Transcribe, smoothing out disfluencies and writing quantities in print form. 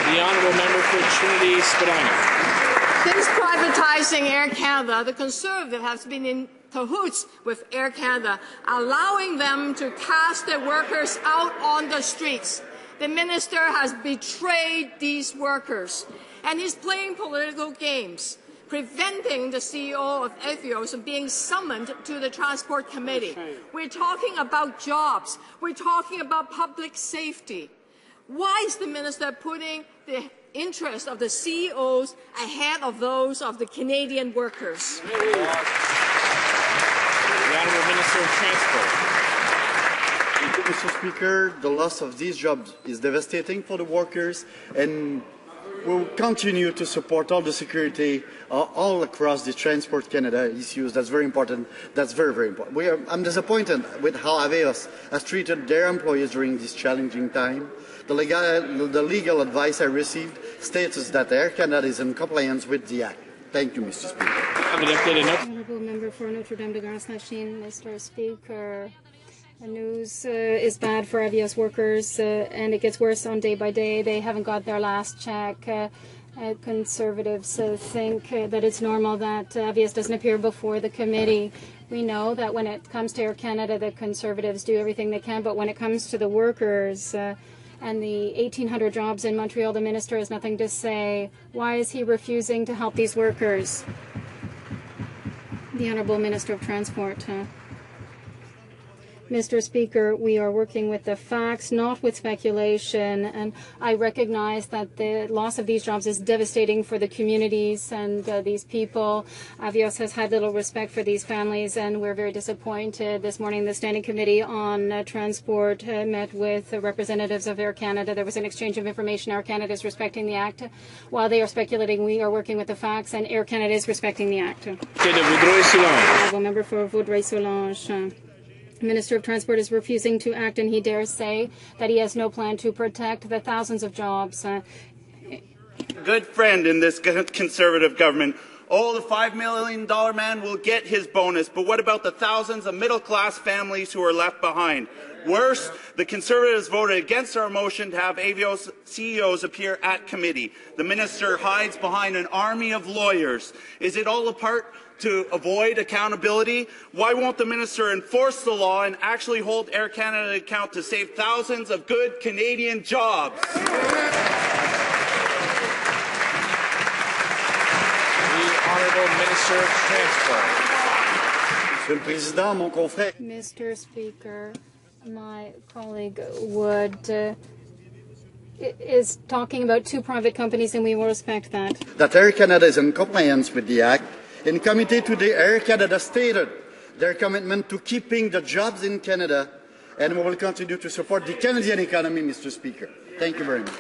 The honourable member for Trinity Spadina. Since privatizing Air Canada, the Conservative has been in cahoots with Air Canada, allowing them to cast their workers out on the streets. The minister has betrayed these workers, and he's playing political games, preventing the CEO of Aveos from being summoned to the Transport Committee. We're talking about jobs. We're talking about public safety. Why is the minister putting the interests of the CEOs ahead of those of the Canadian workers? The Honourable Minister of Transport. Thank you, Mr. Speaker. The loss of these jobs is devastating for the workers, and we'll continue to support all the security all across the Transport Canada issues. That's very important. That's very, very important. I'm disappointed with how Aveos has treated their employees during this challenging time. The legal advice I received states that Air Canada is in compliance with the Act. Thank you, Mr. Speaker. Honourable Member for Notre Dame de Grâce-Lachine, Mr. Speaker. The news is bad for Aveos workers, and it gets worse on day by day. They haven't got their last check. Conservatives think that it's normal that Aveos doesn't appear before the committee. We know that when it comes to Air Canada, the Conservatives do everything they can, but when it comes to the workers and the 1,800 jobs in Montreal, the minister has nothing to say. Why is he refusing to help these workers? The Honourable Minister of Transport. Mr. Speaker, we are working with the facts, not with speculation, and I recognize that the loss of these jobs is devastating for the communities and these people. Aveos has had little respect for these families, and we're very disappointed. This morning, the Standing Committee on Transport met with representatives of Air Canada. There was an exchange of information. Air Canada is respecting the Act. While they are speculating, we are working with the facts, and Air Canada is respecting the Act. Honourable Member for Vaudreuil-Soulanges. The Minister of Transport is refusing to act, and he dares say that he has no plan to protect the thousands of jobs. Good friend in this Conservative government. Oh, the $5 million man will get his bonus, but what about the thousands of middle-class families who are left behind? Worse, the Conservatives voted against our motion to have Aveos CEOs appear at committee. The minister hides behind an army of lawyers. Is it all a part to avoid accountability? Why won't the minister enforce the law and actually hold Air Canada to account to save thousands of good Canadian jobs? The Honourable Minister of Transport. Mr. Speaker, my colleague Wood is talking about two private companies, and we will respect that. That Air Canada is in compliance with the Act. In committee today, Air Canada stated their commitment to keeping the jobs in Canada, and we will continue to support the Canadian economy, Mr. Speaker. Thank you very much.